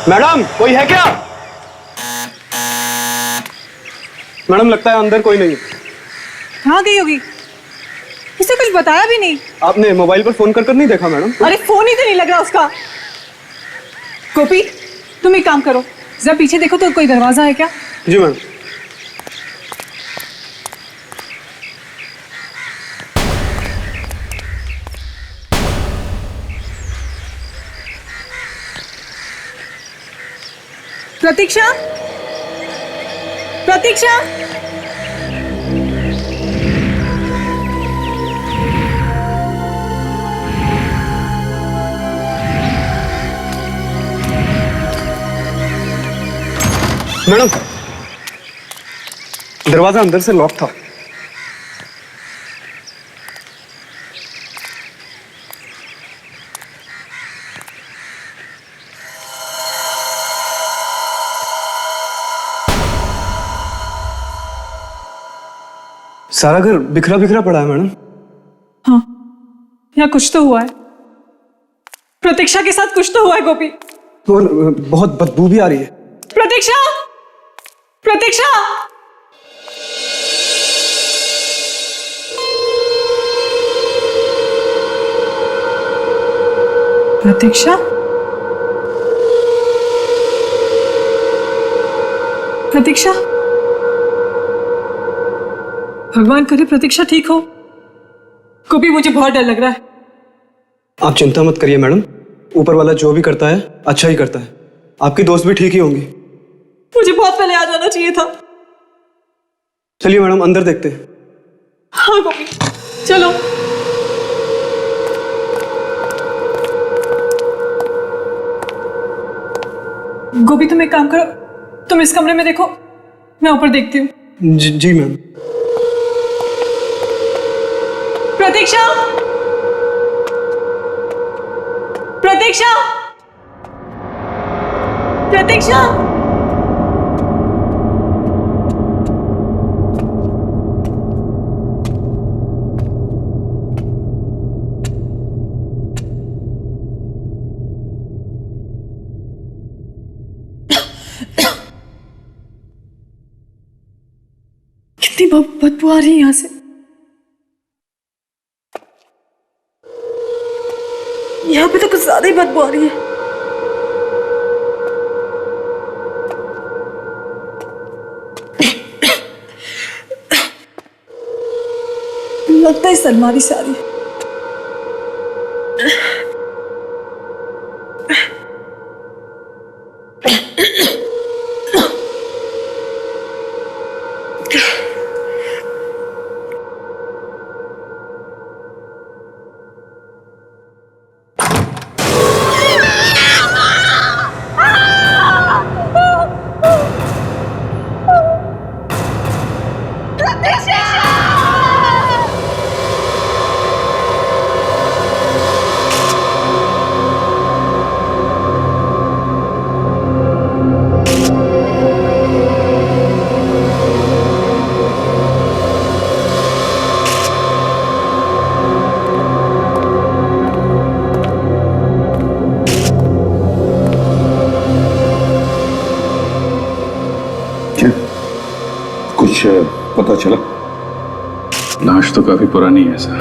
Madam कोई है क्या? मैडम लगता है अंदर कोई नहीं। कहाँ गई होगी? इसे कुछ बताया भी नहीं। आपने मोबाइल पर फोन कर नहीं देखा मैडम? अरे फोन ही तो नहीं लग रहा उसका। गोपी तुम एक काम करो, जरा पीछे देखो तो कोई दरवाजा है क्या? जी मैडम। प्रतीक्षा, प्रतीक्षा, मैडम दरवाजा अंदर से लॉक था। सारा घर बिखरा बिखरा पड़ा है मैडम। हाँ यहाँ कुछ तो हुआ है। प्रतीक्षा के साथ कुछ तो हुआ है गोपी। और बहुत बदबू भी आ रही है। प्रतीक्षा, प्रतीक्षा, प्रतीक्षा, प्रतीक्षा, भगवान करे प्रतीक्षा ठीक हो। गोपी मुझे बहुत डर लग रहा है। आप चिंता मत करिए मैडम, ऊपर वाला जो भी करता है अच्छा ही करता है। आपकी दोस्त भी ठीक ही होंगी। मुझे बहुत पहले आ जाना चाहिए था। चलिए मैडम अंदर देखते हैं। हाँ गोपी चलो। गोपी तुम एक काम करो, तुम इस कमरे में देखो, मैं ऊपर देखती हूँ। जी मैम। प्रतीक्षा, प्रतीक्षा, प्रतीक्षा, कितनी बदबू आ रही है यहां से। यहाँ पे तो कुछ ज्यादा ही बदबू आ रही है। लगता है सलमानी से आ रही है। कुछ पता चला? लाश तो काफी पुरानी है सर।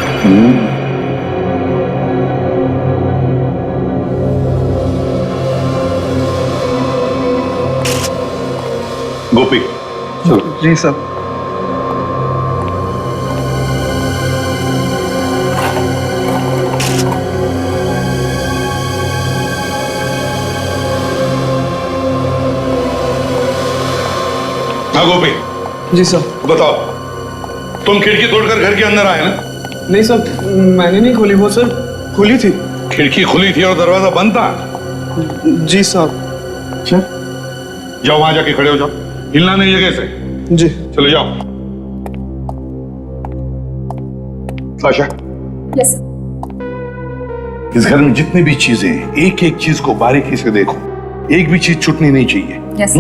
गोपी चलो। जी सर। हाँ गोपी जी सर। बताओ, तुम खिड़की तोड़कर घर के अंदर आए ना? नहीं सर, मैंने नहीं खोली, वो सर खुली थी। खिड़की खुली थी और दरवाजा बंद था? जी साहब। अच्छा जाओ वहां जाके खड़े हो जाओ, हिलना नहीं जगह से। जी चले जाओ। साशा, यस इस घर में जितनी भी चीजें हैं, एक एक चीज को बारीकी से देखो, एक भी चीज छूटनी नहीं चाहिए। यस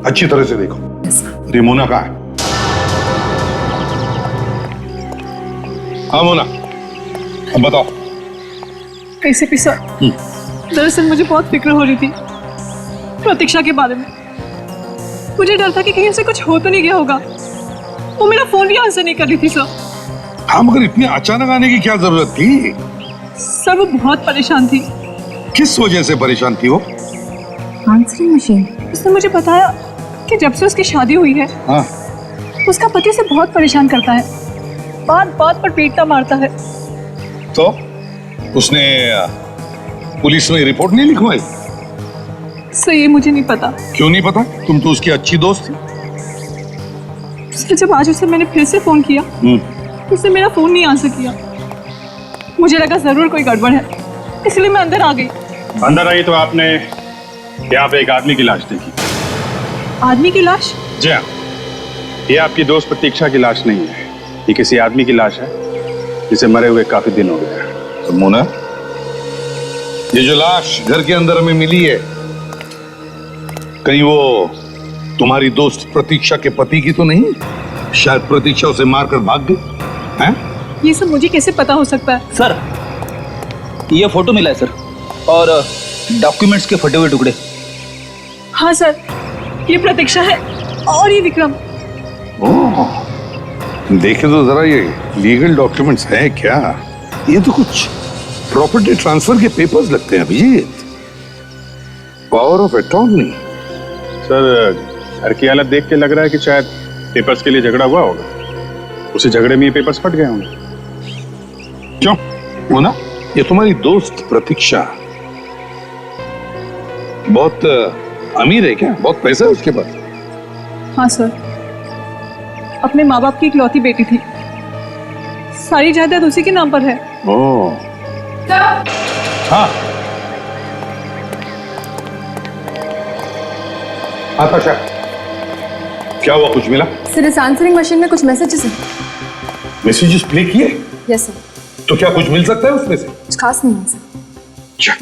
अच्छी तरह से देखो। यस। अरे मोना कहाँ है? हाँ मोना, अब बताओ। कैसे पिसा? दरअसल मुझे बहुत फिक्र हो रही थी। प्रतीक्षा के बारे में। मुझे डर था कि कहीं उसे कुछ हो तो नहीं गया होगा। वो मेरा फोन भी आंसर नहीं कर रही थी सर। हाँ, मगर इतने अचानक आने की क्या जरूरत थी? सर वो बहुत परेशान थी। किस वजह से परेशान थी वो? Answering machine. उसने मुझे बताया कि जब से उसकी शादी हुई है, हाँ, उसका पति उसे बहुत परेशान करता है, बात बात पर पीटता मारता है। तो उसने पुलिस में रिपोर्ट नहीं लिखवाई? सर ये मुझे नहीं पता। क्यों नहीं पता? तुम तो उसकी अच्छी दोस्त थी। सर जब आज उसे मैंने फिर से फोन किया, उसने मेरा फोन नहीं आंसर किया। मुझे लगा जरूर कोई गड़बड़ है, इसलिए मैं अंदर आ गई। अंदर आई तो आपने यहाँ पे एक आदमी की लाश देखी। आदमी की लाश? जी हाँ, ये आपकी दोस्त प्रतीक्षा की लाश नहीं है, ये किसी आदमी की लाश है जिसे मरे हुए काफी दिन हो गए हैं। तो मोना, ये जो लाश घर के अंदर हमें मिली है, कहीं वो तुम्हारी दोस्त प्रतीक्षा के पति की तो नहीं? शायद प्रतीक्षा उसे मारकर भाग गई हैं? ये सब मुझे कैसे पता हो सकता है? सर ये फोटो मिला है सर, और डॉक्यूमेंट्स के फटे हुए टुकड़े। हाँ सर, ये प्रतीक्षा है और ये विक्रम। ओह, देखे तो जरा ये लीगल डॉक्यूमेंट्स हैं क्या? ये तो कुछ प्रॉपर्टी ट्रांसफर के पेपर्स लगते हैं Abhijit. Power of attorney. Sir घर की हालत देख के लग रहा है कि शायद पेपर्स के लिए झगड़ा हुआ होगा, उसी झगड़े में ये पेपर्स फट गए होंगे। क्यों मोना, ये तुम्हारी दोस्त प्रतीक्षा बहुत अमीर है क्या? बहुत पैसा है उसके पास? हाँ सर, अपने माँ बाप की इकलौती बेटी थी, सारी जायदाद उसी के नाम पर है। ओह, हाँ आकाशा, क्या हुआ? कुछ मिला? सर इस आंसरिंग मशीन में कुछ मैसेजेस हैं। मैसेजेस प्ले किए? Yes sir. तो क्या कुछ मिल सकता है उसमें से? कुछ खास नहीं है सर। अच्छा,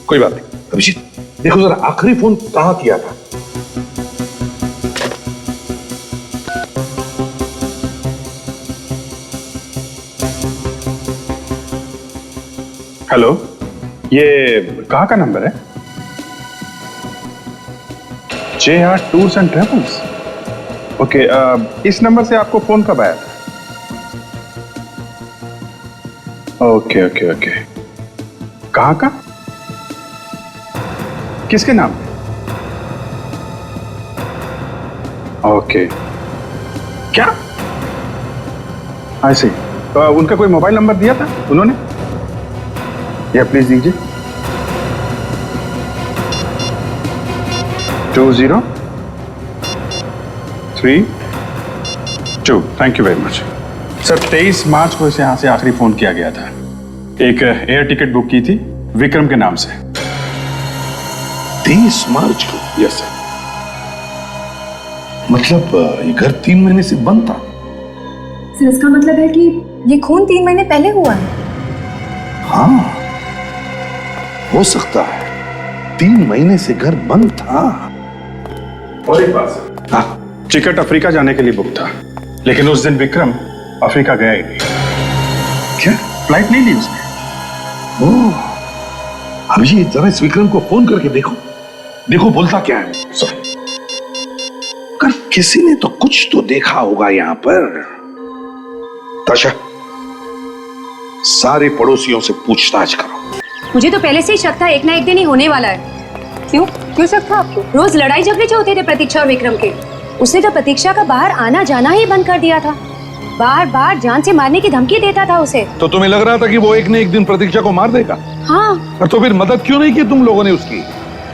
कोई बात नहीं। अभिजीत देखो जरा, आखिरी फोन कहाँ किया था? हेलो, ये कहाँ का नंबर है? JR tours and travels. Okay, इस नंबर से आपको फोन कब आया था? ओके ओके ओके, कहाँ का? किसके नाम पे? ओके, क्या? आई सी। उनका कोई मोबाइल नंबर दिया था उन्होंने? या प्लीज दीजिए। 2032। Thank you very much sir. 23 मार्च को इसे यहाँ से आखिरी फोन किया गया था। एक एयर टिकट बुक की थी विक्रम के नाम से। 23 मार्च को? Yes sir. मतलब ये घर 3 महीने से बंद था? सर इसका मतलब है कि ये खून 3 महीने पहले हुआ है। हाँ, हो सकता है 3 महीने से घर बंद था। और एक बात सर, हाँ, टिकट अफ्रीका जाने के लिए बुक था, लेकिन उस दिन विक्रम अफ्रीका गया ही नहीं। क्या? फ्लाइट नहीं ली उसने। ओह, अभी जरा इस विक्रम को फोन करके देखो, देखो बोलता क्या है। सर कर किसी ने तो कुछ तो देखा होगा यहाँ पर। ताशा, सारे पड़ोसियों से पूछताछ करो। मुझे तो पहले से ही शक था एक ना एक दिन ही होने वाला है। क्यों शक था आपको? रोज लड़ाई झगड़े जो होते थे प्रतीक्षा और विक्रम के, उसने तो प्रतीक्षा का बाहर आना जाना ही बंद कर दिया था। बार बार जान से मारने की धमकी देता था उसे। तो तुम्हें लग रहा था कि वो एक न एक दिन प्रतीक्षा को मार देगा? हाँ। और तो फिर मदद क्यों नहीं की तुम लोगों ने उसकी?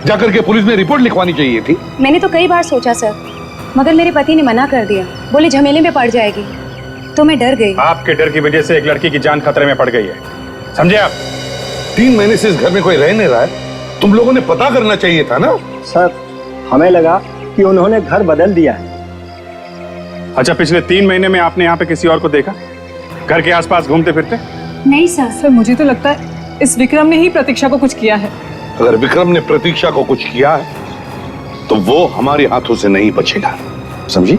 जाकर के पुलिस में रिपोर्ट लिखवानी चाहिए थी। मैंने तो कई बार सोचा सर, मगर मेरे पति ने मना कर दिया, बोले झमेले में पड़ जाएगी, तो मैं डर गई। आपके डर की वजह से एक लड़की की जान खतरे में पड़ गई है, समझे आप? 3 महीने से इस घर में कोई रह नहीं रहा है, तुम लोगों ने पता करना चाहिए था ना। सर हमें लगा कि उन्होंने घर बदल दिया है। अच्छा, पिछले 3 महीने में आपने यहाँ पे किसी और को देखा घर के आसपास घूमते फिरते? नहीं सर। सर मुझे तो लगता है इस विक्रम ने ही प्रतीक्षा को कुछ किया है। अगर विक्रम ने प्रतीक्षा को कुछ किया है तो वो हमारे हाथों से नहीं बचेगा, समझी?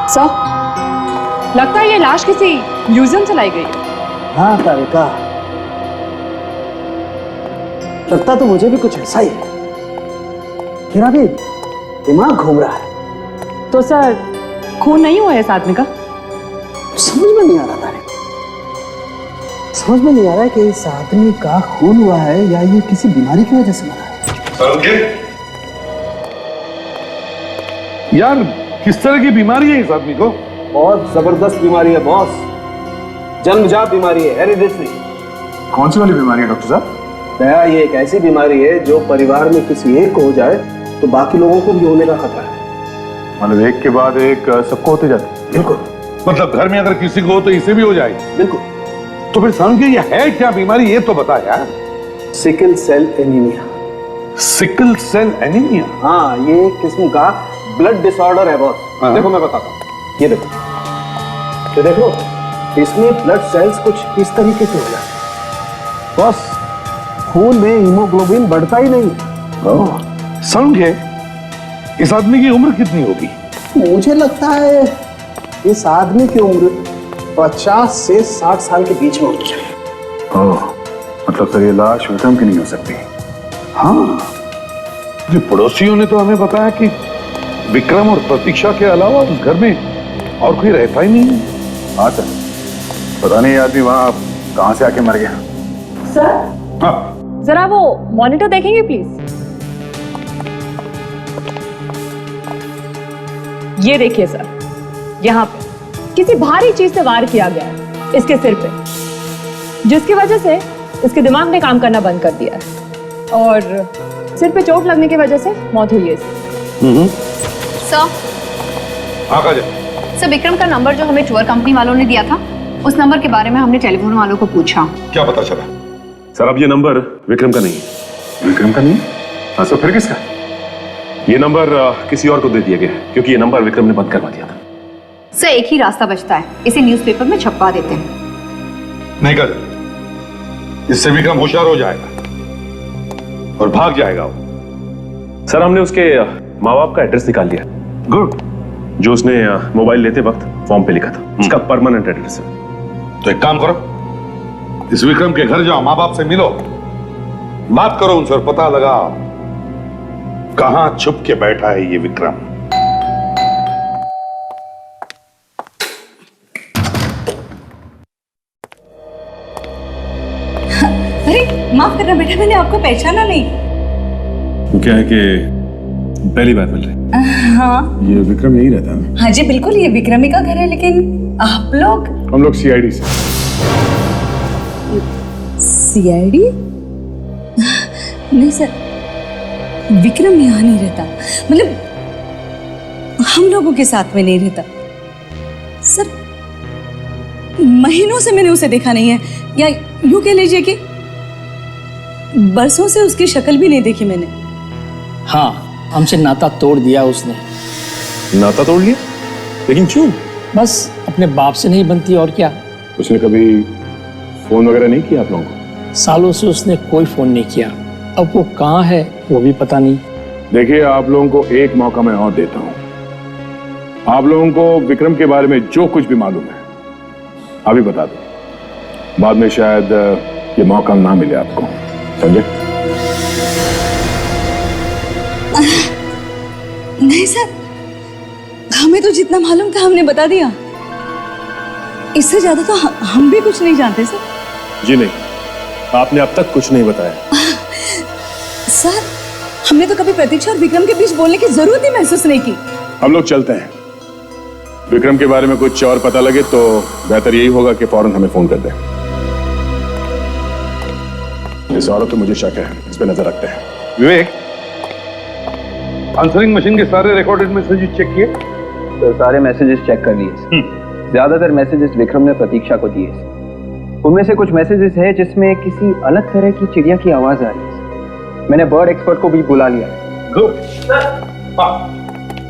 सर, लगता है ये लाश किसी म्यूजियम से लाई गई है। हाँ तारिका, लगता तो मुझे भी कुछ ऐसा ही है। मेरा भी दिमाग घूम रहा है। तो सर, खून नहीं हुआ है इस आदमी का? समझ में नहीं आ रहा तारिका, समझ में नहीं आ रहा है कि इस आदमी का खून हुआ है या ये किसी बीमारी की वजह से मरा है। समझे? यार, किस तरह की बीमारी है इस आदमी को? बहुत जबरदस्त बीमारी है बॉस, जन्मजात बीमारी है, हेरिडिटरी। कौन सी वाली बीमारी है डॉक्टर साहब? दया, ये एक ऐसी बीमारी है जो परिवार में किसी एक को हो जाए तो बाकी लोगों को भी होने का खतरा है। मतलब एक के बाद एक सबको होते जाते? बिल्कुल मतलब घर में अगर किसी को हो तो इसे भी हो जाएगी? बिल्कुल। तो फिर समझे ये है क्या बीमारी, ये तो बता यार। Sickle cell anaemia. Sickle cell anaemia? हाँ, ये एक किस्म का ब्लड डिसऑर्डर है बॉस। हाँ। देखो मैं बताता हूँ, ये देखो, ये देखो, इसमें ब्लड सेल्स कुछ इस तरीके से हो जाते बॉस। खून में हीमोग्लोबिन बढ़ता ही नहीं। समझे? इस आदमी की उम्र कितनी होगी? मुझे लगता है इस आदमी की उम्र 50 से 60 साल के बीच में होनी चाहिए। ओह, मतलब सर ये लाश विक्रम की नहीं हो सकती। हाँ, जो पड़ोसियों ने तो हमें बताया कि विक्रम और प्रतीक्षा के अलावा उस घर में और कोई रहता ही नहीं है। हाँ सर, पता नहीं ये आदमी वहां कहां से आके मर गया। सर, हाँ, जरा वो मॉनिटर देखेंगे प्लीज। ये देखिए सर, यहाँ पे किसी भारी चीज से वार किया गया है इसके सिर पे, जिसकी वजह से इसके दिमाग ने काम करना बंद कर दिया है और सिर पे चोट लगने की वजह से मौत हुई है इसकी। सर, हाँ काजल। सर, विक्रम का नंबर जो हमें टूर कंपनी वालों ने दिया था, उस नंबर के बारे में हमने टेलीफोन वालों को पूछा। क्या पता चला? सर अब ये नंबर विक्रम का नहीं है। विक्रम का नहीं? हाँ सर, फिर किसका? ये नंबर किसी और को दे दिया गया है, क्योंकि ये नंबर विक्रम ने बंद करवा दिया था। सर, एक ही रास्ता बचता है, इसे न्यूज़पेपर में छपवा देते हैं। नहीं काजल, इससे विक्रम होशियार हो जाएगा और भाग जाएगा वो। सर हमने उसके माँ बाप का एड्रेस निकाल लिया। गुड। जो उसने मोबाइल लेते वक्त फॉर्म पे लिखा था, उसका परमानेंट एड्रेस है। तो एक काम करो, इस विक्रम के घर जाओ, माँ बाप से मिलो, बात करो उनसे और पता लगाओ कहां छुप के बैठा है ये विक्रम। अरे माफ करना बेटा, मैंने आपको पहचाना नहीं। वो क्या है कि पहली बार मिल रहे। हाँ ये विक्रम यही रहता है? हाँ जी बिल्कुल, ये विक्रमी का घर है, लेकिन आप लोग? हम लोग सीआईडी से। सीआईडी? नहीं सर, विक्रम यहाँ नहीं रहता, मतलब हम लोगों के साथ में नहीं रहता सर। महीनों से मैंने उसे देखा नहीं है, या यूं कह लीजिए कि बरसों से उसकी शक्ल भी नहीं देखी मैंने। हाँ, हमसे नाता तोड़ दिया उसने। नाता तोड़ लिया? लेकिन क्यों? बस अपने बाप से नहीं बनती और क्या। उसने कभी फोन वगैरह नहीं किया आप लोगों को? सालों से उसने कोई फोन नहीं किया। अब वो कहाँ है वो भी पता नहीं। देखिए, आप लोगों को एक मौका मैं और देता हूं। आप लोगों को विक्रम के बारे में जो कुछ भी मालूम है अभी बता दो, बाद में शायद ये मौका ना मिले आपको, समझे? नहीं सर, हमें तो जितना मालूम था हमने बता दिया, इससे ज्यादा तो हम भी कुछ नहीं जानते सर। जी नहीं, आपने अब तक कुछ नहीं बताया। सर, हमने तो कभी प्रतीक्षा और विक्रम के बीच बोलने की जरूरत ही महसूस नहीं की। हम लोग चलते हैं। विक्रम के बारे में कुछ और पता लगे तो बेहतर यही होगा कि फौरन हमें फोन कर दें। इस औरत पे मुझे शक है, इस पे नजर रखते हैं। विवेक, आंसरिंग मशीन के सारे रिकॉर्डेड मैसेजेस चेक किए? तो सारे मैसेजेस चेक कर लिए। ज्यादातर मैसेजेस विक्रम ने प्रतीक्षा को दिए। उनमें से कुछ मैसेजेस है जिसमें किसी अलग तरह की चिड़िया की आवाज आ रही है। मैंने बर्ड एक्सपर्ट को भी बुला लिया। Good.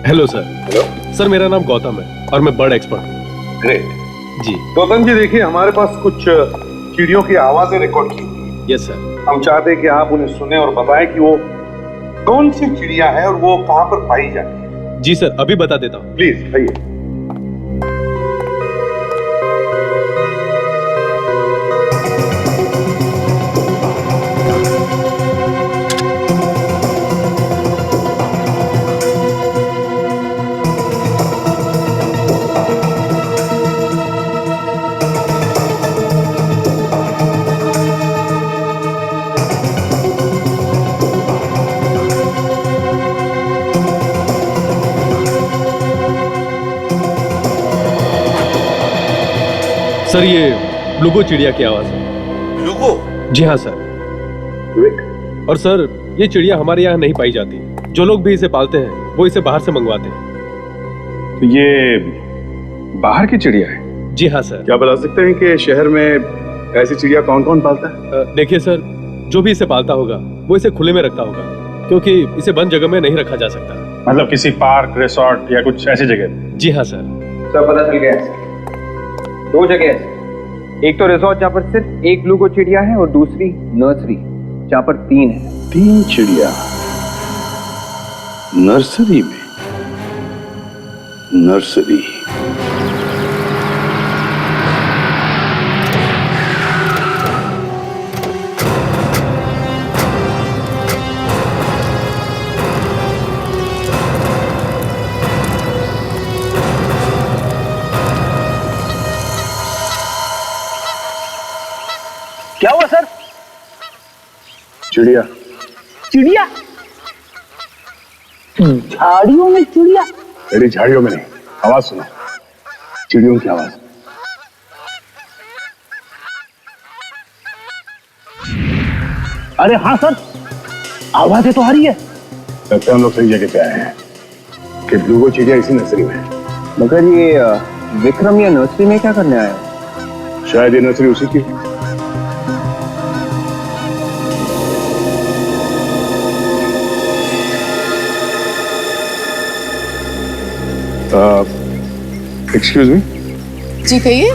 Hello sir. Hello sir, मेरा नाम गौतम है और मैं बर्ड एक्सपर्ट हूँ। ग्रेट जी। गौतम जी, देखिए हमारे पास कुछ चिड़ियों की आवाजें रिकॉर्ड की हुई। Yes sir. हम चाहते हैं कि आप उन्हें सुने और बताएं कि वो कौन सी चिड़िया है और वो कहां पर पाई जाती है। जी सर, अभी बता देता हूँ। प्लीज आइए। सर ये ब्लूगो चिड़िया की आवाज है। लुगो? जी हाँ सर। और सर ये चिड़िया हमारे यहाँ नहीं पाई जाती। जो लोग भी इसे पालते हैं वो इसे बाहर से मंगवाते हैं। तो ये बाहर की चिड़िया है? जी हाँ सर। क्या बता सकते हैं कि शहर में ऐसी चिड़िया कौन कौन पालता है? देखिए सर, जो भी इसे पालता होगा वो इसे खुले में रखता होगा, क्योंकि इसे बंद जगह में नहीं रखा जा सकता। मतलब किसी पार्क, रिसोर्ट या कुछ ऐसी जगह? जी हाँ सर। सब पता चल गया है। 2 जगह है, एक तो रिसोर्ट जहाँ पर सिर्फ एक ब्लूगो चिड़िया है और दूसरी नर्सरी जहाँ पर 3 है। 3 चिड़िया नर्सरी में? नर्सरी? क्या हुआ सर? चिड़िया। चिड़िया? झाड़ियों में चिड़िया? अरे झाड़ियों में नहीं, आवाज सुनो, चिड़ियों की आवाज। अरे हाँ सर, आवाजें तो आ रही है। लगता है हम लोग सही जगह पे आए हैं कि ब्लूगो चिड़िया इसी नर्सरी में है। मगर ये विक्रम या नर्सरी में क्या करने आया? शायद ये नर्सरी उसी की। Excuse me. जी कहिए।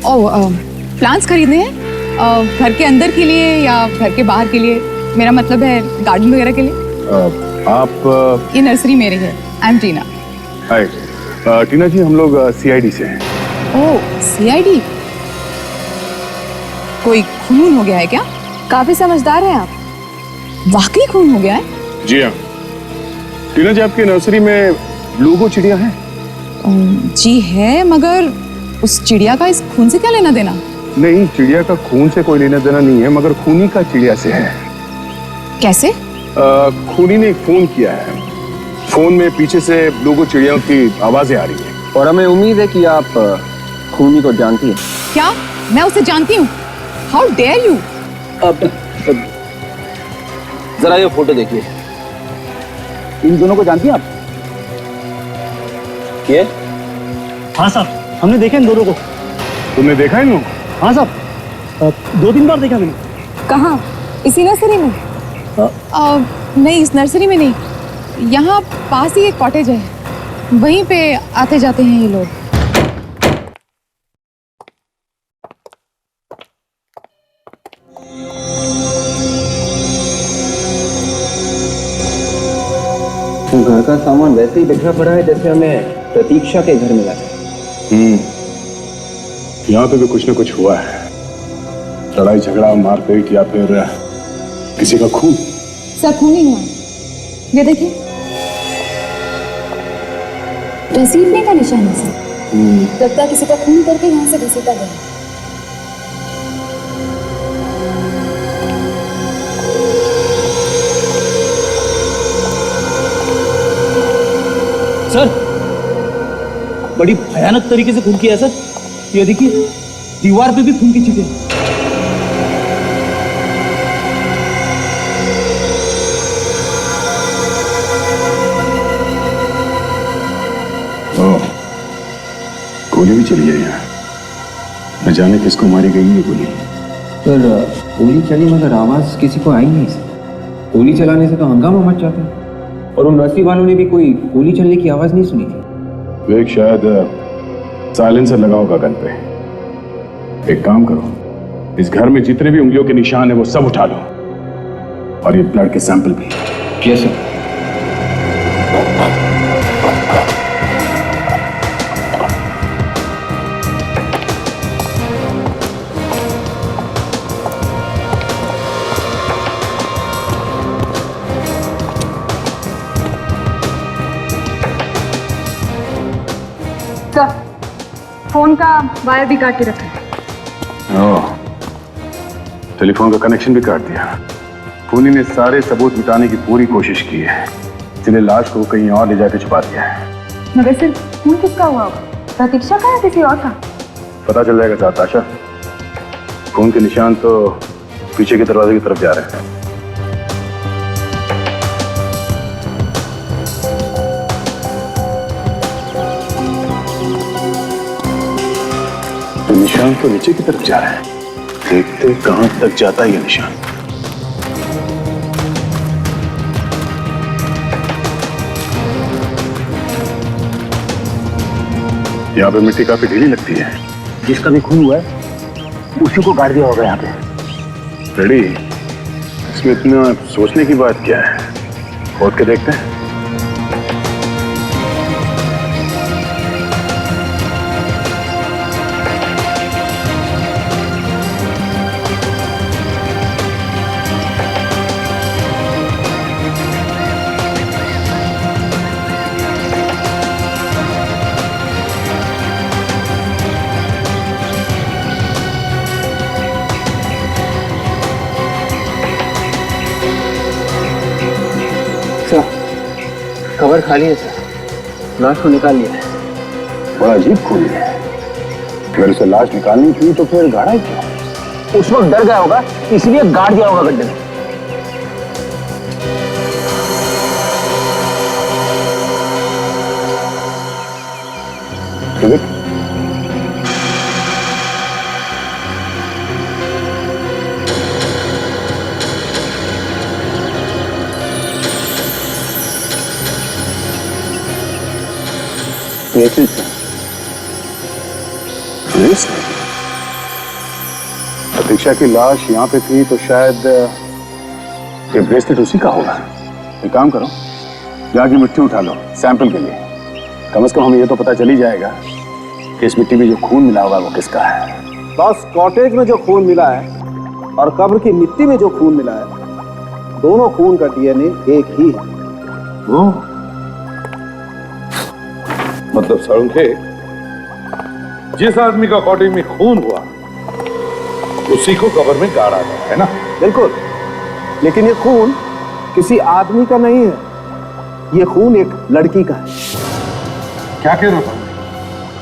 ओह, प्लांट्स खरीदने हैं? घर के अंदर के लिए या घर के बाहर के लिए? मेरा मतलब है गार्डन वगैरह के लिए। आप? ये नर्सरी मेरी है। आई एम टीना। हाय टीना जी, हम लोग CID से हैं। ओह, CID? कोई खून हो गया है क्या? काफी समझदार हैं आप। वाकई खून हो गया है? जी हाँ। टीना जी, आपकी नर्सरी में ब्लूगो चिड़िया है? जी है, मगर उस चिड़िया का इस खून से क्या लेना देना? नहीं, चिड़िया का खून से कोई लेना देना नहीं है, मगर खूनी का चिड़िया से है। कैसे? खूनी ने एक फोन किया है। फोन में पीछे से ब्लूगो चिड़ियों की आवाजें आ रही हैं। और हमें उम्मीद है कि आप खूनी को जानती हैं। क्या मैं उसे जानती हूँ? How dare you! जरा ये फोटो देखिए। इन दोनों को जानती हैं आप? ये? हाँ साहब, हमने देखा इन दोनों को। तुमने देखा इन लोगों को? हाँ साहब, 2-3 बार देखा मैंने। कहाँ? इसी नर्सरी में? नहीं, इस नर्सरी में नहीं। यहाँ पास ही एक कॉटेज है, वहीं पे आते जाते हैं ये लोग। घर का सामान वैसे ही बिखरा पड़ा है जैसे हमें प्रतीक्षा के घर मिला है। यहाँ पे भी कुछ न कुछ हुआ है। लड़ाई झगड़ा, मारपीट या फिर किसी का खून। सब खून ही हुआ। ये देखिए, घसीटने का निशान है सर। लगता है किसी का खून करके यहाँ से घसीटा गया। सर, बड़ी भयानक तरीके से खून किया है सर। ये देखिए, दीवार पे भी खून की छींटे हैं। गोली भी चली है यहाँ। न जाने किसको मारी गई है गोली। पर गोली चली मगर आवाज किसी को आई नहीं सर। गोली चलाने से तो हंगामा मच जाता है। और उन नर्सरी वालों ने भी कोई गोली चलने की आवाज नहीं सुनी थी। वो एक शायद साइलेंसर लगा होगा गन पे। एक काम करो, इस घर में जितने भी उंगलियों के निशान है वो सब उठा लो, और ये ब्लड के सैंपल भी। Yes sir. फोन का वायर भी काट के रखा है। ओह, टेलीफोन का कनेक्शन भी काट दिया। खूनी ने सारे सबूत मिटाने की पूरी कोशिश की है, इसलिए लाश को कहीं और ले जाकर छुपा दिया है। मगर सिर्फ खून किसका हुआ होगा? प्रतीक्षा का या किसी और का? पता चल जाएगा साहब। आशा, खून के निशान तो पीछे के दरवाजे की तरफ जा रहे हैं। तो निशान तो नीचे की तरफ जा रहे हैं। देखते कहां तक जाता है ये निशान। यहाँ पे मिट्टी काफी ढीली लगती है। जिसका भी खून हुआ है उसी को गाड़ दिया होगा यहाँ पे। रेडी, इसमें इतना सोचने की बात क्या है? खोद के देखते हैं। कवर खाली है सर, लाश को निकाल लिया है। बड़ा अजीब खून है। अगर उसे लाश निकालनी थी तो फिर गाड़ा ही क्यों? उस वक्त डर गया होगा, इसलिए गाड़ दिया होगा गड्ढे में। प्रतीक्षा की लाश यहाँ पे थी तो शायद ये ब्रेसलेट उसी का होगा। एक काम करो, जाके मिट्टी उठा लो सैंपल के लिए। कम से कम हमें ये तो पता चल ही जाएगा कि इस मिट्टी में जो खून मिला होगा वो किसका है। बस कॉटेज में जो खून मिला है और कब्र की मिट्टी में जो खून मिला है, दोनों खून का डीएनए एक ही है। वो मतलब साळुंखे, जिस आदमी का कॉटेज में खून हुआ उसी को कब्र में गाड़ा गया है ना? बिल्कुल, लेकिन ये खून किसी आदमी का नहीं है, ये खून एक लड़की का है। क्या कह रहे हो?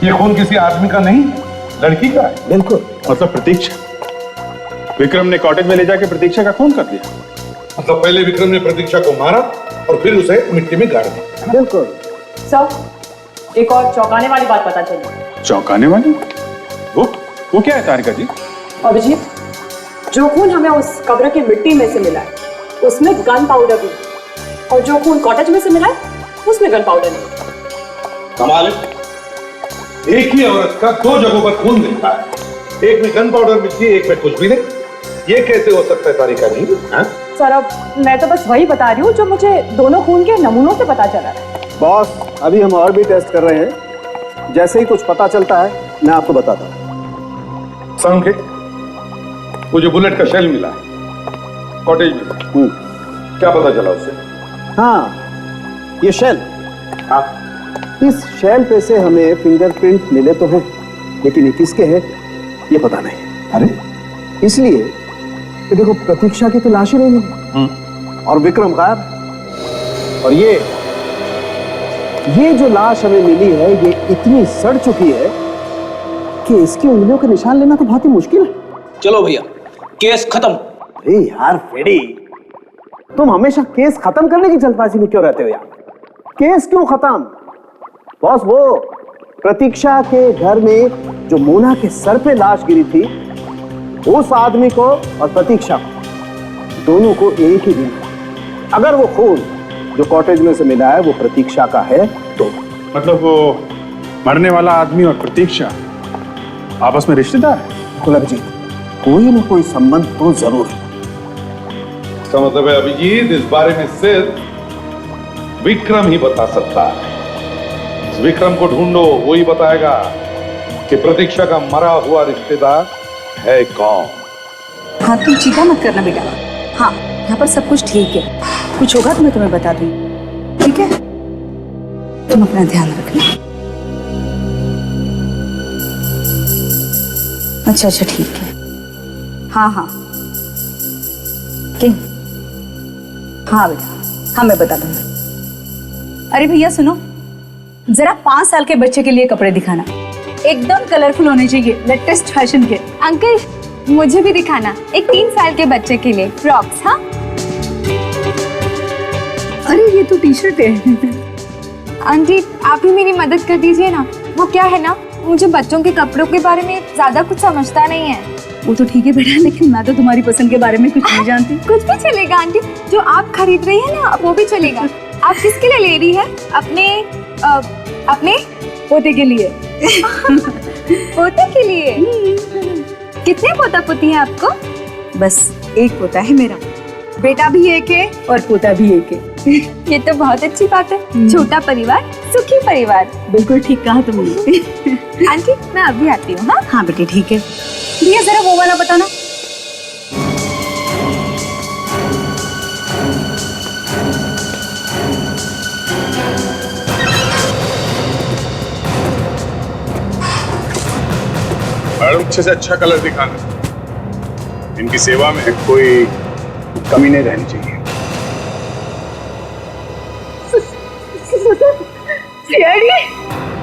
ये खून किसी आदमी का नहीं, लड़की का है? बिल्कुल। मतलब प्रतीक्षा, विक्रम ने कॉटेज में ले जाके प्रतीक्षा का खून कर दिया। मतलब पहले विक्रम ने प्रतीक्षा को मारा और फिर उसे मिट्टी में गाड़ दिया। बिल्कुल। सर, एक और चौंकाने वाली बात पता चली। चौंकाने वाली? वो क्या है तारिका जी? अभिजीत, जो खून हमें उस कब्र की मिट्टी में से मिला है उसमें गन पाउडर भी, और जो खून कॉटेज में से मिला है उसमें गन पाउडर नहीं। कमाल है, एक ही औरत का दो जगहों पर खून मिलता है, एक में गन पाउडर मिलती है, एक में कुछ भी नहीं। ये कैसे हो सकता है तारिका जी? सर, अब मैं तो बस वही बता रही हूँ जो मुझे दोनों खून के नमूनों से पता चला है। बॉस, अभी हम और भी टेस्ट कर रहे हैं, जैसे ही कुछ पता चलता है मैं आपको बताता हूँ। साळुंखे, वो जो बुलेट का शेल मिला है कॉटेज में, क्या पता चला उससे? हाँ, ये शेल। हाँ, इस शेल पे से हमें फिंगरप्रिंट मिले तो हैं, लेकिन ये किसके हैं ये पता नहीं। अरे इसलिए कि देखो, प्रतीक्षा की तो लाश ही नहीं मिली और विक्रम गायब। और ये जो लाश हमें मिली है ये इतनी सड़ चुकी है कि इसकी उंगलियों के निशान लेना तो बहुत ही मुश्किल है। चलो भैया, केस खत्म। अरे यार फेडी, तुम हमेशा केस खत्म करने की जल्दबाजी में क्यों रहते हो यार? केस क्यों खत्म? बॉस, वो प्रतीक्षा के घर में जो मोना के सर पे लाश गिरी थी, उस आदमी को और प्रतीक्षा को, दोनों को एक ही दिन, अगर वो खून जो कॉटेज में से मिला है वो प्रतीक्षा का है तो मतलब वो मरने वाला आदमी और प्रतीक्षा आपस में रिश्तेदार है? अभिजीत, कोई ना कोई संबंध तो जरूर है। इसका मतलब है अभिजीत, इस बारे में सिर्फ विक्रम ही बता सकता है। इस विक्रम को ढूंढो, वो ही बताएगा कि प्रतीक्षा का मरा हुआ रिश्तेदार है कौन। हाँ, तुम चिंता मत करना बेटा। हाँ, यहाँ पर सब कुछ ठीक है, कुछ होगा तो मैं तुम्हें बता दूँ, ठीक है? तुम अपना ध्यान रखना। अच्छा, ठीक है। हाँ हाँ, हाँ बेटा, हाँ मैं बता दूंगी। अरे भैया सुनो, जरा 5 साल के बच्चे के लिए कपड़े दिखाना। एकदम कलरफुल होने चाहिए, लेटेस्ट फैशन के। अंकल मुझे भी दिखाना, एक 3 साल के बच्चे के लिए फ्रॉक्स। हाँ अरे ये तो टी शर्ट है। आंटी आप ही मेरी मदद कर दीजिए ना। वो क्या है ना, मुझे बच्चों के कपड़ों के बारे में ज्यादा कुछ समझता नहीं है। वो तो ठीक है बेटा, लेकिन मैं तो तुम्हारी पसंद के बारे में कुछ नहीं जानती। कुछ भी चलेगा आंटी, जो आप खरीद रही है ना वो भी चलेगा। आप किसके लिए ले रही है? अपने पोते के लिए। पोते के लिए? कितने पोता पोती है आपको? बस एक पोता है मेरा, बेटा भी एक है और पोता भी एक है। ये तो बहुत अच्छी बात है। छोटा परिवार सुखी परिवार। बिल्कुल ठीक कहा तुमने। आंटी मैं अभी आती हूँ। हाँ हाँ बेटे ठीक है। भैया जरा वो वाला बताना। मैडम अच्छे से अच्छा कलर दिखाना, इनकी सेवा में कोई कमी नहीं रहनी चाहिए।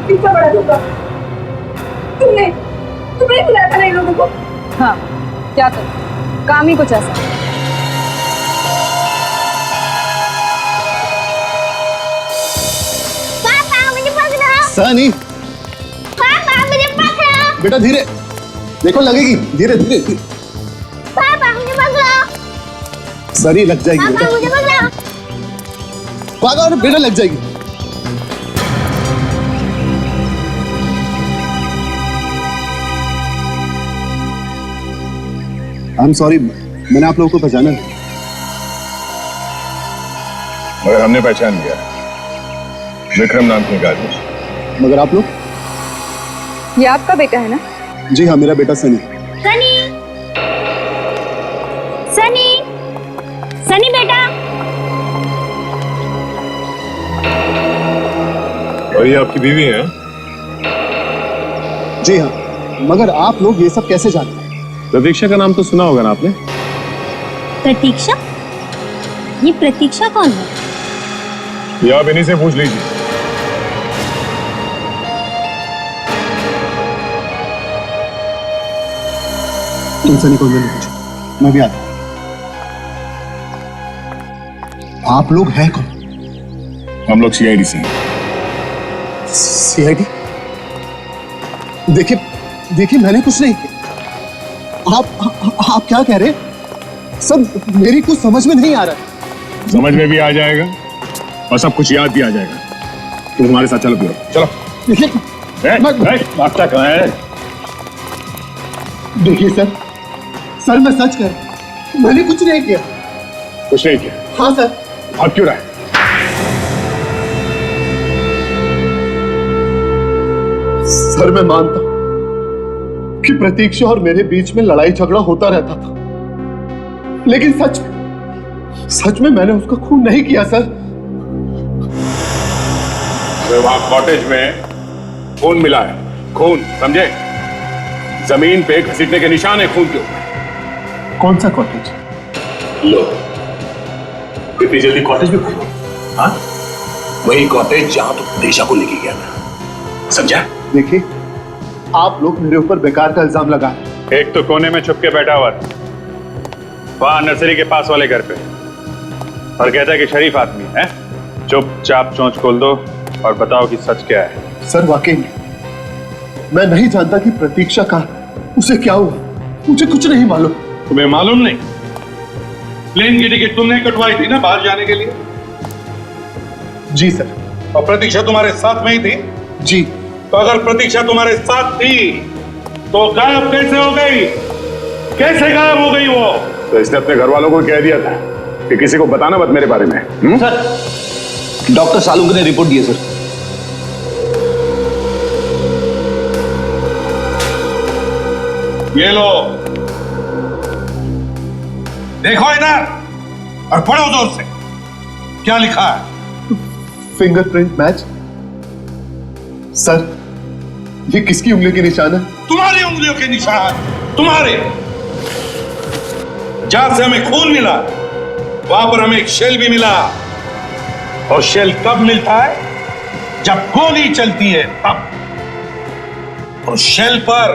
इतना बड़ा धोखा तुमने बुलाया था इन लोगों को। हाँ क्या कर, काम ही कुछ ऐसा। सनी बेटा धीरे देखो, लगेगी। धीरे धीरे सनी लग जाएगी बेटा। पागल बेटा लग जाएगी। आई एम सॉरी, मैंने आप लोगों को पहचाना नहीं। मगर हमने पहचान लिया, विक्रम नाम के आदमी। मगर आप लोग? ये आपका बेटा है ना? जी हाँ, मेरा बेटा सनी। सनी सनी सनी बेटा। और ये आपकी बीवी है? जी हाँ, मगर आप लोग ये सब कैसे जानते हैं? प्रतीक्षा का नाम तो सुना होगा ना आपने? प्रतीक्षा? ये प्रतीक्षा कौन है? ये आप इन्हीं से पूछ लीजिए। तुम सनी को मैंने पूछा, मैं भी आता हूं। आप लोग हैं कौन? हम लोग सीआईडी से हैं। सीआईडी? देखिए मैंने कुछ नहीं किया। आप क्या कह रहे हैं? सब मेरी कुछ समझ में नहीं आ रहा है। समझ में भी आ जाएगा और सब कुछ याद भी आ जाएगा। तुम हमारे साथ चलो पूरा, चलो। देखिए मास्टर कहाँ है? देखिए सर मैं सच कर, मैंने कुछ नहीं किया। कुछ नहीं किया? हाँ सर। भाग क्यों रहा है? सर मैं मानता हूं कि प्रतीक्षा और मेरे बीच में लड़ाई झगड़ा होता रहता था, लेकिन सच में मैंने उसका खून नहीं किया सर। वहां कॉटेज में खून मिला है, खून, समझे? जमीन पे घसीटने के निशान है खून के ऊपर। कौन सा कॉटेज? लो, कितनी जल्दी कॉटेज में घूमो? हाँ, वही कॉटेज जहां तुम प्रतीक्षा को लेके गया था, समझा? देखिए आप लोग मेरे ऊपर बेकार का इल्जाम लगा रहे। एक तो कोने में छुप के बैठा हुआ था वहां नर्सरी के पास वाले घर पे, और कहता है कि शरीफ आदमी है। चुपचाप चोंच खोल दो और बताओ कि सच क्या है। सर वाकई मैं नहीं जानता कि प्रतीक्षा का उसे क्या हुआ, मुझे कुछ नहीं मालूम। तुम्हें मालूम नहीं? प्लेन की टिकट तुमने कटवाई थी ना बाहर जाने के लिए? जी सर। और प्रतीक्षा तुम्हारे साथ में ही थी? जी। तो अगर प्रतीक्षा तुम्हारे साथ थी तो गायब कैसे हो गई? कैसे गायब हो गई वो? तो इसने अपने घर वालों को कह दिया था कि किसी को बताना मत मेरे बारे में। सर, डॉक्टर सालुंके ने रिपोर्ट दी है सर। ये लो, देखो इधर और पढ़ो जोर से। क्या लिखा है? Fingerprint match. सर ये किसकी उंगली के निशान है? तुम्हारी उंगलियों के निशान, तुम्हारे। जहां से हमें खून मिला वहां पर हमें एक शेल भी मिला, और शेल कब मिलता है? जब गोली चलती है तब। उस शेल पर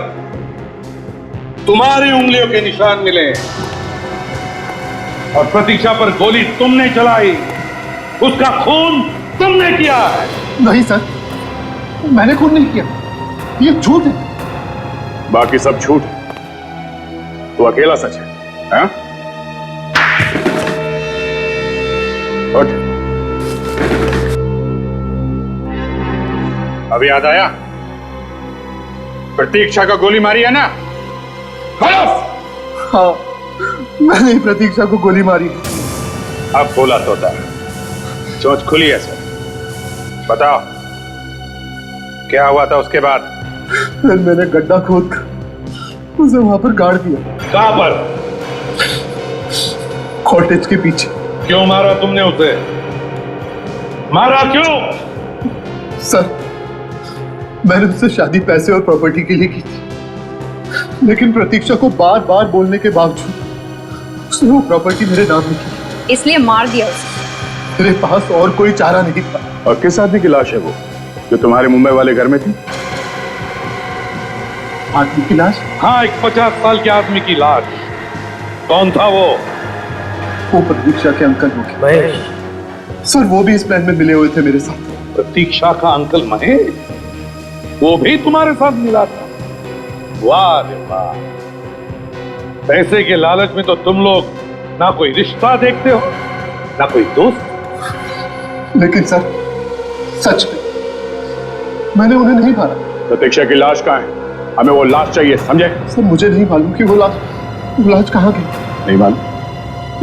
तुम्हारी उंगलियों के निशान मिले और प्रतीक्षा पर गोली तुमने चलाई, उसका खून तुमने किया है। नहीं सर, मैंने खून नहीं किया, ये झूठ है। बाकी सब झूठ है, तो अकेला सच है, हाँ? उठ। अभी याद आया, प्रतीक्षा को गोली मारी है ना? हाँ, मैंने ही प्रतीक्षा को गोली मारी। अब बोला तोता, चोंच खुली है सर, बताओ क्या हुआ था उसके बाद? फिर मैंने गड्ढा खोद कर उसे वहां पर गाड़ दिया। कहां पर? कॉटेज के पीछे। क्यों मारा तुमने उसे? मारा क्यों? सर, मैंने उससे शादी पैसे और प्रॉपर्टी के लिए की थी, लेकिन प्रतीक्षा को बार बार बोलने के बावजूद उसने वो प्रॉपर्टी मेरे नाम में की, इसलिए मार दिया उसे। मेरे पास और कोई चारा नहीं था। और किस आदमी की लाश है वो जो तुम्हारे मुंबई वाले घर में थी? आदमी की लाश? हाँ, एक 50 साल के आदमी की लाश। कौन था वो? वो प्रतीक्षा के अंकल होंगे। महेश। सर, वो भी इस प्लान में मिले हुए थे मेरे साथ। प्रतीक्षा का अंकल महेश, वो भी तुम्हारे साथ मिला था? वाह रे वाह, पैसे के लालच में तो तुम लोग ना कोई रिश्ता देखते हो ना कोई दोस्त। लेकिन सर, सच में मैंने उन्हें नहीं मारा। प्रतीक्षा की लाश कहाँ है? हमें वो लाश चाहिए, समझे? सर, मुझे नहीं मालूम कि वो लाश कहाँ गई। नहीं मालूम?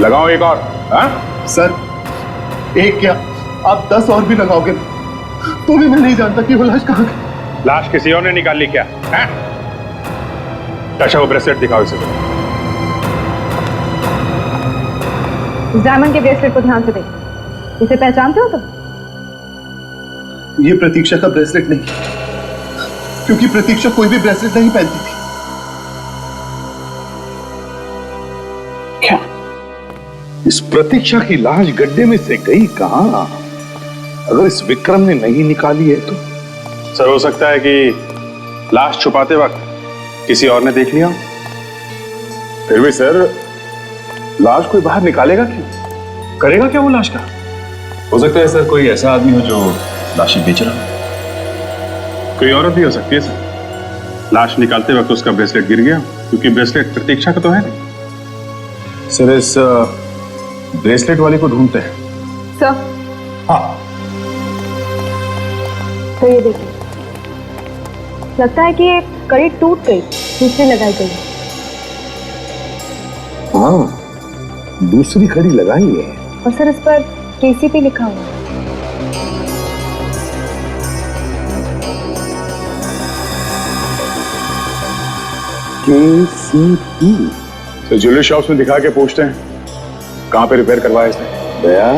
लगाओ एक और। हाँ? सर, एक क्या आप 10 और भी लगाओगे तो भी मैं नहीं जानता कि वो लाश कहाँ गई। लाश किसी और ने निकाल ली क्या? अच्छा, वो ब्रेसलेट दिखाओ इसे। इस डायमंड के ब्रेसलेट को ध्यान से देखो, इसे पहचानते हो तुम? ये प्रतीक्षा का ब्रेसलेट नहीं, क्योंकि प्रतीक्षा कोई भी ब्रेसलेट नहीं पहनती थी। क्या इस प्रतीक्षा की लाश गड्ढे में से गई कहां? अगर इस विक्रम ने नहीं निकाली है तो? सर, हो सकता है कि लाश छुपाते वक्त किसी और ने देख लिया। फिर भी सर, लाश कोई बाहर निकालेगा क्यों? करेगा क्या वो लाश का? हो सकता है सर कोई ऐसा आदमी हो जो लाशें बेच रहा हो। कोई औरत भी हो सकती है सर। लाश निकालते वक्त उसका ब्रेसलेट गिर गया, क्योंकि ब्रेसलेट प्रतीक्षा का तो है नहीं। सर, इस ब्रेसलेट वाले को ढूंढते हैं। सर, हाँ, तो ये देखिए, लगता है कि ये कड़ी टूट गई, दूसरी लगाई गई। हाँ, दूसरी कड़ी लगाई है। और सर, इस पर केसीपी लिखा हुआ है। केसीपी? तो ज्वेलरी शॉप्स में दिखा के पूछते हैं कहां पे रिपेयर करवाया इसने। दया,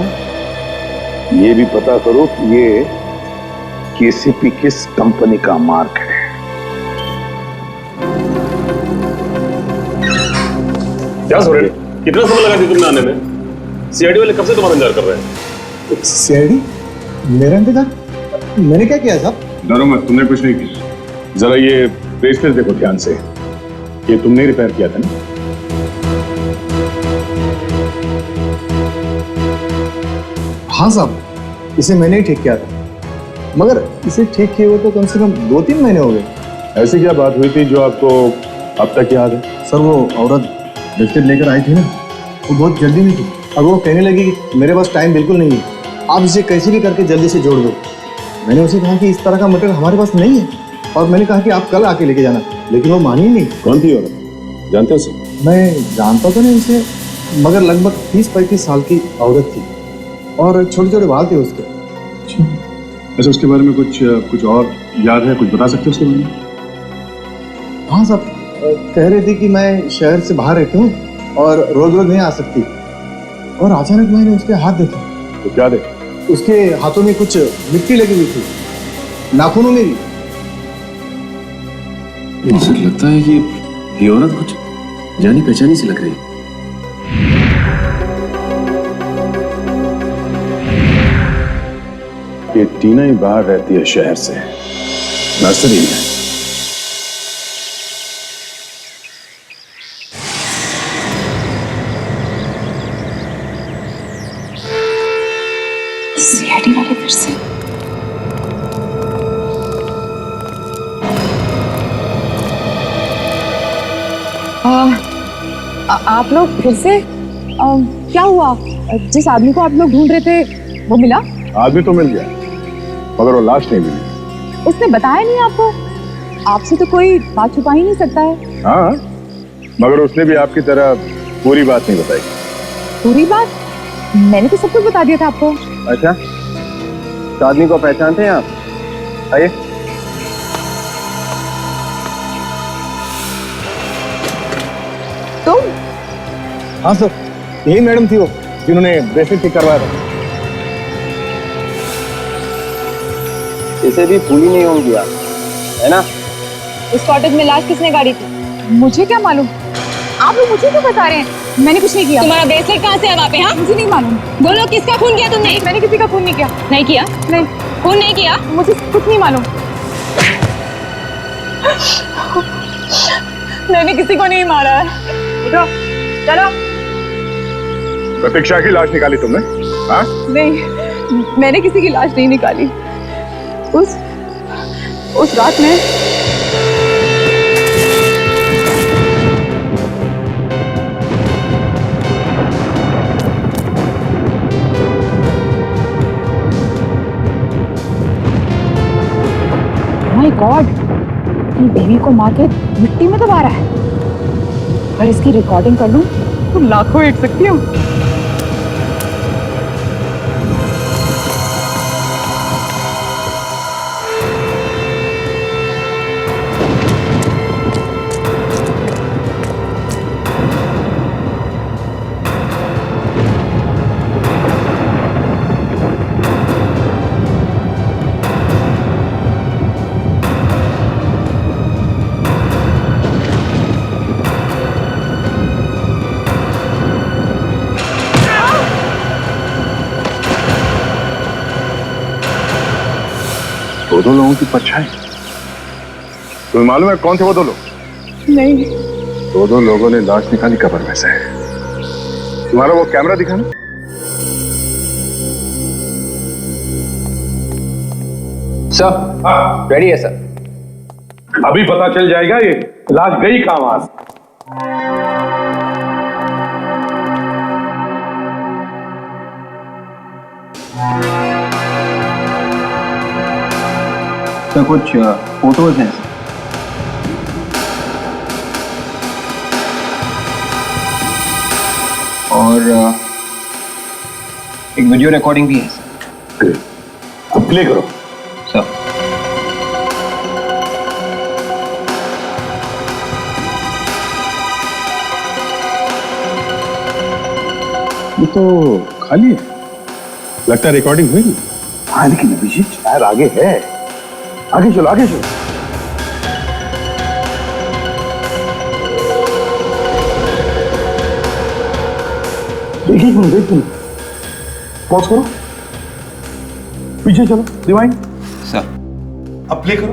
ये भी पता करो कि ये केसीपी किस कंपनी का मार्क है। क्या सोरेन, कितना समय लगा दी तुमने आने में? सीआईडी वाले कब से तुम्हारा इंतजार कर रहे हैं? सीआईडी? मेरा इंतजार? मैंने क्या किया साहब? डरो मत, तुमने कुछ नहीं किया। जरा ये ब्रेसलेट देखो ध्यान से, ये तुमने रिपेयर किया था ना? हाँ साहब, इसे मैंने ही ठीक किया था, मगर इसे ठीक किए हुए तो कम से कम 2-3 महीने हो गए। ऐसी क्या बात हुई थी जो आपको अब तक याद है? सर, वो औरत ब्रेसलेट लेकर आई थी ना, वो बहुत जल्दी में थी और वो कहने लगी कि मेरे पास टाइम बिल्कुल नहीं है, आप इसे कैसे भी करके जल्दी से जोड़ दो। मैंने उसे कहा कि इस तरह का मटेरियल हमारे पास नहीं है, और मैंने कहा कि आप कल आके लेके जाना, लेकिन वो मानी ही नहीं। कौन थी औरत, जानते हो सर? मैं जानता तो नहीं उसे, मगर लगभग 30-35 साल की औरत थी और छोटे छोटे बाल थे उसके। अच्छा, उसके बारे में कुछ और याद है? कुछ बता सकते हो उसके बारे में? हाँ साहब, कह रही थी कि मैं शहर से बाहर रहती हूँ और रोज रोज नहीं आ सकती, और अचानक मैंने उसके हाथ देखे। तो क्या देखा? उसके हाथों में कुछ मिट्टी लगी हुई थी, नाखूनों में भी। मुझे लगता है कि ये औरत कुछ जानी पहचानी सी लग रही है। ये टीना ही बाहर रहती है शहर से, नर्सरी में। आप लोग फिर से क्या हुआ? जिस आदमी को आप लोग ढूंढ रहे थे वो मिला? आदमी तो मिल गया, मगर वो लाश नहीं मिली। उसने बताया नहीं आपको? आपसे तो कोई बात छुपा ही नहीं सकता है। हाँ, मगर उसने भी आपकी तरह पूरी बात नहीं बताई। पूरी बात? मैंने तो सब कुछ बता दिया था आपको। अच्छा, तो आदमी को पहचानते हैं आप? आइए। तुम? हाँ सर, यही मैडम थी वो जिन्होंने ब्रेसलेट ठीक करवाया था। इसे भी भूली नहीं होंगी आप, है ना? इस कॉटेज में लाश किसने गाड़ी थी? मुझे क्या मालूम? आप लोग मुझे क्यों बता रहे हैं? मैंने कुछ नहीं किया। तुम्हारा ब्रेसलेट कहाँ से है वहाँ पे? हाँ, मुझे नहीं मालूम। बोलो, किसका खून किया तुमने? मैंने किसी का खून नहीं किया। नहीं किया? नहीं, खून नहीं किया? मुझे कुछ नहीं मालूम। मैंने किसी को नहीं मारा है। उठो, चलो। प्रतीक्षा की लाश निकाली तुमने? हाँ? नहीं, मैंने किसी की लाश नहीं निकाली। उस रात में माय गॉड, अपनी बीवी को मार के मिट्टी में दबा रहा है। अगर इसकी रिकॉर्डिंग कर लूं तो लाखों एक सकती हूँ। दो लोगों की परछाई। तुम्हें मालूम है कौन थे वो दो लोग? नहीं। दो लोगों ने लाश निकाली कब्र में से। तुम्हारा वो कैमरा दिखाना। सर, रेडी है सर। अभी पता चल जाएगा ये लाश गई कहां वहां से। तो कुछ फोटोज हैं और एक वीडियो रिकॉर्डिंग भी है सर। अब प्ले करो सर। ये तो खाली है, लगता है रिकॉर्डिंग हुई नहीं। हाँ, लेकिन अभिजीत शायद आगे है। आगे चलो, आगे चलो। देखिए, पॉज करो, पीछे चलो, रिवाइंड। सर, अब प्ले करो।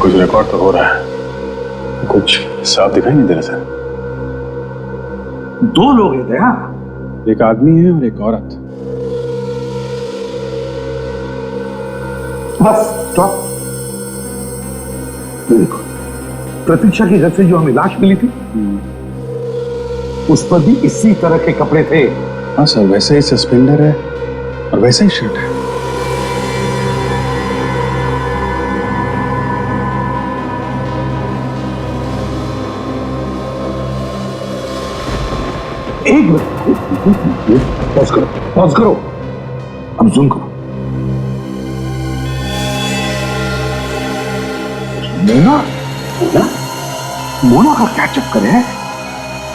कुछ रिकॉर्ड तो हो रहा है, कुछ साफ दिखाई नहीं दे रहा सर। दो लोग हैं दया, एक आदमी है और एक औरत। Bus stop. देखो, प्रतीक्षा के घर से जो हमें लाश मिली थी उस पर भी इसी तरह के कपड़े थे। हाँ सर, वैसे ही सस्पेंडर है और वैसा ही शर्ट है। एक मिनट, पॉज करो, पॉज करो, अब जूम करो। मोना, मोना, मोना का क्या चक्कर है?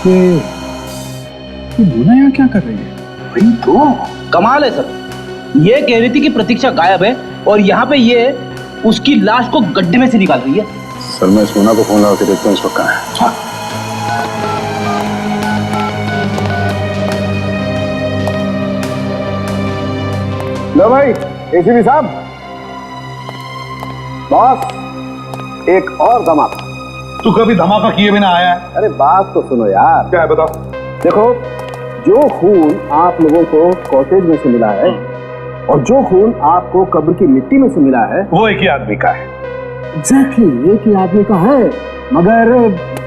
ये मोना यहाँ क्या कर रही है? वही तो कमाल है सर। ये कह रही थी कि प्रतीक्षा गायब है और यहाँ पे ये उसकी लाश को गड्ढे में से निकाल रही है। सर, मैं इस मोना को फोन लगा के देखता हूँ इस वक्त कहाँ है। हाँ। लो भाई एसीपी साहब, बॉस एक और धमाका। तू कभी धमाका किए बिना आया है? अरे बात तो सुनो यार। क्या है बताओ। देखो, जो खून आप लोगों को कॉटेज में से मिला है और जो खून आपको कब्र की मिट्टी में से मिला है वो एक ही आदमी का है। एग्जैक्टली एक ही आदमी का है, मगर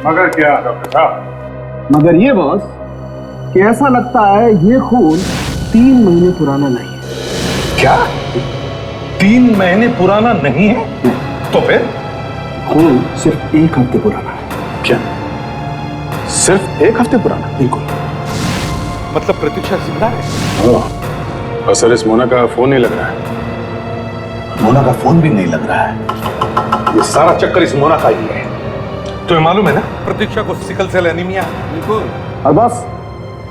मगर क्या डॉक्टर साहब? मगर ये बॉस कि ऐसा लगता है ये खून 3 महीने पुराना नहीं है। क्या 3 महीने पुराना नहीं है? तो फिर खून सिर्फ 1 हफ्ते पुराना है। क्या सिर्फ 1 हफ्ते पुराना? बिल्कुल। मतलब प्रतीक्षा जिंदा है? और सर इस मोना का फोन नहीं लग रहा है। मोना का फोन भी नहीं लग रहा है। ये सारा चक्कर इस मोना का ही है। तुम्हें मालूम है ना प्रतीक्षा को सिकल सेल एनीमिया। बिल्कुल। और बस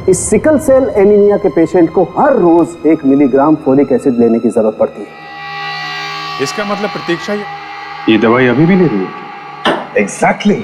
इस सिकल सेल एनीमिया के पेशेंट को हर रोज 1 मिलीग्राम फोलिक एसिड लेने की जरूरत पड़ती है। इसका मतलब प्रतीक्षा ये दवाई अभी भी ले रही है? एग्जैक्टली।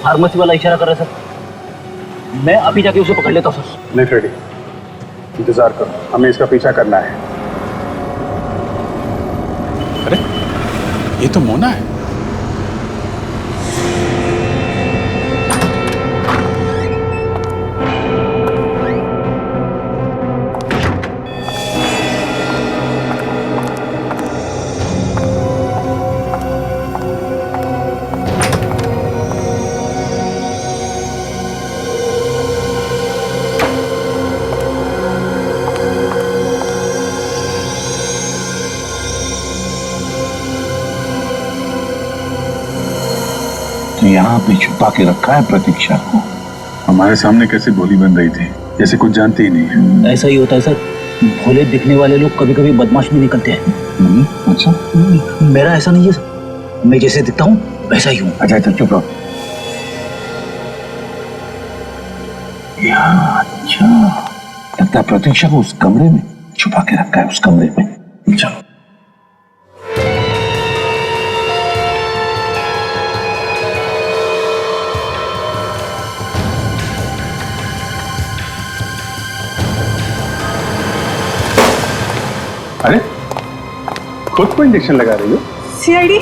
फार्मेसी वाला इशारा कर रहा है सर। मैं अभी जाके उसे पकड़ लेता हूँ सर। नहीं फ्रेडी, इंतजार करो, हमें इसका पीछा करना है। अरे ये तो मोना है। यहाँ पे छुपा के रखा है प्रतीक्षा को। हमारे सामने कैसे गोली बन रही थी, जैसे कुछ जानते ही नहीं है। ऐसा ही होता है सर, भोले दिखने वाले लोग कभी कभी बदमाश भी निकलते हैं। अच्छा, मेरा ऐसा नहीं है सर, मैं जैसे दिखता हूँ वैसा ही हूँ। अच्छा तो चुप रहो। अच्छा, लगता है प्रतीक्षा को उस कमरे में छुपा के रखा है, उस कमरे में। चलो अरे खुद को इंजेक्शन लगा रही हो? सीआईडी।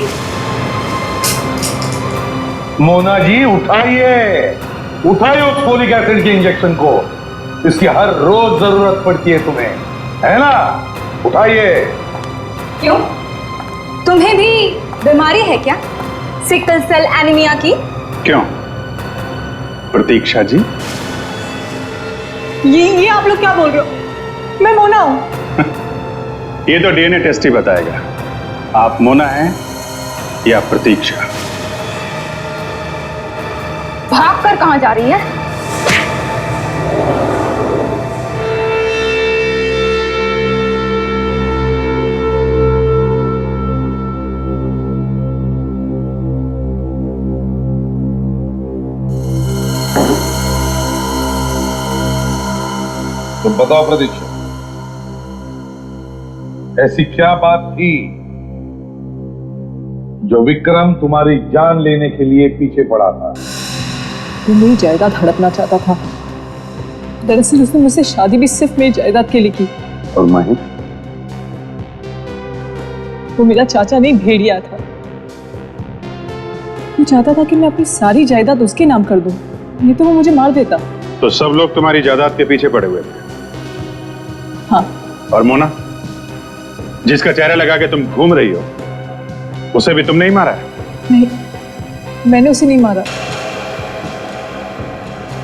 मोना जी उठाइए, उठाइए उस फोलिक एसिड के इंजेक्शन को। इसकी हर रोज जरूरत पड़ती है तुम्हें, है ना? उठाइए। क्यों, तुम्हें भी बीमारी है क्या, सिकल सेल एनीमिया की? क्यों प्रतीक्षा जी? ये आप लोग क्या बोल रहे हो? मैं मोना हूं। ये तो डीएनए टेस्ट ही बताएगा आप मोना हैं या प्रतीक्षा। भाग कर कहां जा रही है? तुम बताओ प्रतीक्षा, ऐसी क्या बात थी जो विक्रम तुम्हारी जान लेने के लिए पीछे पड़ा था? वो मेरी जायदाद हड़पना चाहता था। दरअसल उसने मुझसे शादी भी सिर्फ मेरी जायदाद के लिए की। और माही? वो मेरा चाचा नहीं, भेड़िया था। वो चाहता था कि मैं अपनी सारी जायदाद उसके नाम कर दूं, नहीं तो वो मुझे मार देता। तो सब लोग तुम्हारी जायदाद के पीछे पड़े हुए थे? हाँ। और मोना जिसका चेहरा लगा के तुम घूम रही हो, उसे भी तुमने ही मारा है? नहीं, मैंने उसे नहीं मारा।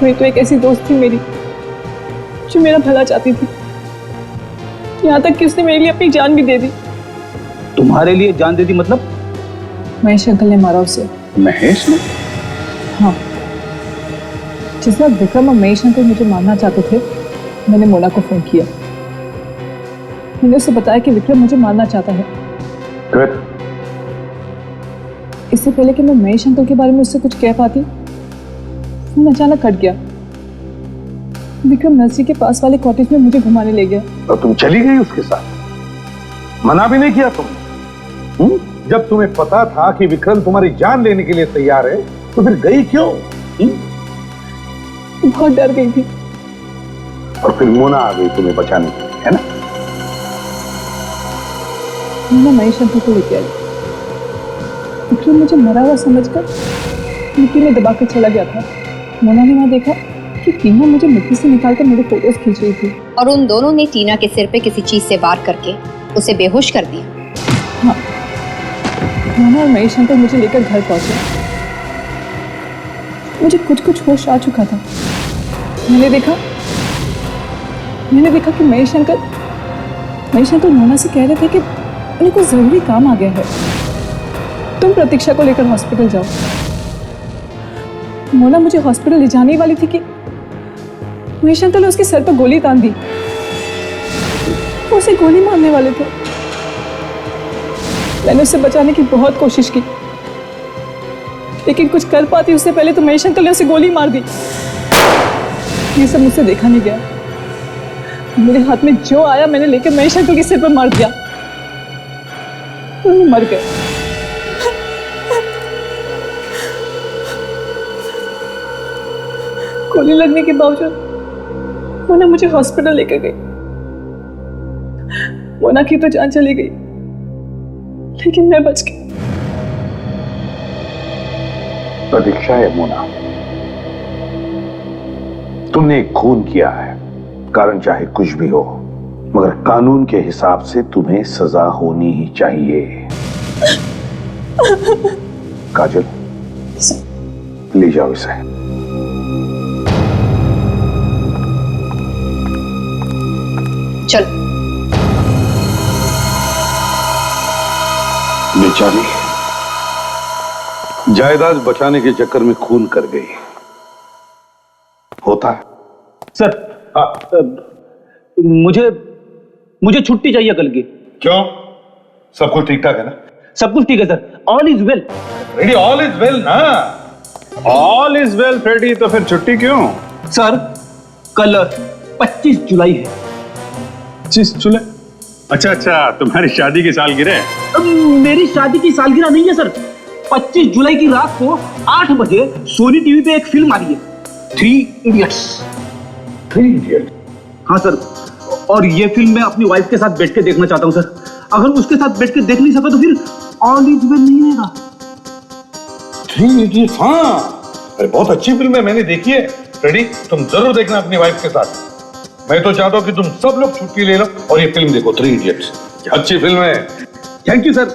वही तो एक ऐसी दोस्त थी मेरी जो मेरा भला चाहती थी, यहाँ तक कि उसने मेरे लिए अपनी जान भी दे दी। तुम्हारे लिए जान दे दी मतलब? महेश अंकल ने मारा उसे। महेश ने? हाँ, जिस वक्त विक्रम और महेश अंकल मुझे मारना चाहते थे, मैंने मोना को फोन किया। मैंने उसे बताया कि विक्रम मुझे मारना चाहता है। फिर? इससे पहले कि मैं महेश अंकल के बारे में उससे कुछ कह पाती, फोन अचानक कट गया। विक्रम नर्सरी के पास वाले कॉटेज में मुझे घुमाने ले गया। और तुम चली गई उसके साथ? मना भी नहीं किया तुम? जब तुम्हें पता था कि विक्रम तुम्हारी जान लेने के लिए तैयार है, तो फिर गई क्यों? बहुत डर गई थी। और फिर मोना आ गई तुम्हें बचाने के लिए, है ना? मैं महेश अंकल को लेके आई। विक्रम मुझे मरा हुआ समझकर मिट्टी में दबाकर चला गया था। मोना ने वहाँ देखा कि टीना मुझे मिट्टी से निकालकर मेरे फोटोज खींच रही थी। और उन दोनों ने टीना के सिर पे किसी चीज से वार करके उसे बेहोश कर दिया। हाँ, मोना और महेश अंकल मुझे लेकर घर पहुंचे। मुझे कुछ होश आ चुका था। मैंने देखा कि महेश अंकल मोना से कह रहे थे कि उन्हें कोई जरूरी काम आ गया है, तुम प्रतीक्षा को लेकर हॉस्पिटल जाओ। मोना मुझे हॉस्पिटल ले जाने वाली थी कि महेश अंकल ने उसके सर पर गोली तान दी। वो उसे गोली मारने वाले थे। मैंने उसे बचाने की बहुत कोशिश की, लेकिन कुछ कर पाती उससे पहले तो महेश अंकल ने उसे गोली मार दी। ये सब मुझसे देखा नहीं गया। मेरे हाथ में जो आया मैंने लेकर महेश अंकल के सिर पर मार दिया और वो मर गए। गोली लगने के बावजूद मोना मुझे हॉस्पिटल लेकर गई। मोना की तो जान चली गई, लेकिन मैं बच गई। प्रतीक्षा है मोना, तुमने एक खून किया है, कारण चाहे कुछ भी हो, मगर कानून के हिसाब से तुम्हें सजा होनी ही चाहिए। काजल, ले जाओ इसे। चल। बेचारी जायदाद बचाने के चक्कर में खून कर गई। होता है सर। मुझे छुट्टी चाहिए कल की। क्यों? सब कुछ ठीक ठाक है ना? सब कुछ ठीक है sir, all is well. Ready, all is well ना? ऑल इज वेल फ्रेडी, तो फिर छुट्टी क्यों? सर कल 25 जुलाई है। 25 जुलाई? अच्छा, तुम्हारी शादी की सालगिरह? मेरी शादी की सालगिरह नहीं है सर। 25 जुलाई की रात को 8 बजे सोनी टीवी पे एक फिल्म आ रही है, 3 इडियट्स। 3 इडियट्स? हाँ सर, और ये फिल्म मैं अपनी वाइफ के साथ बैठ के देखना चाहता हूँ सर। अगर उसके साथ बैठ के देख नहीं सका तो फिर ऑल इज वेल नहीं रहेगा। 3 इडियट्स? हाँ, अरे बहुत अच्छी फिल्म है, मैंने देखी है। रेडी, तुम जरूर देखना अपनी वाइफ के साथ। मैं तो चाहता हूँ कि तुम सब लोग छुट्टी ले लो और ये फिल्म देखो, 3 इडियट्स। अच्छी फिल्म है। Thank you sir.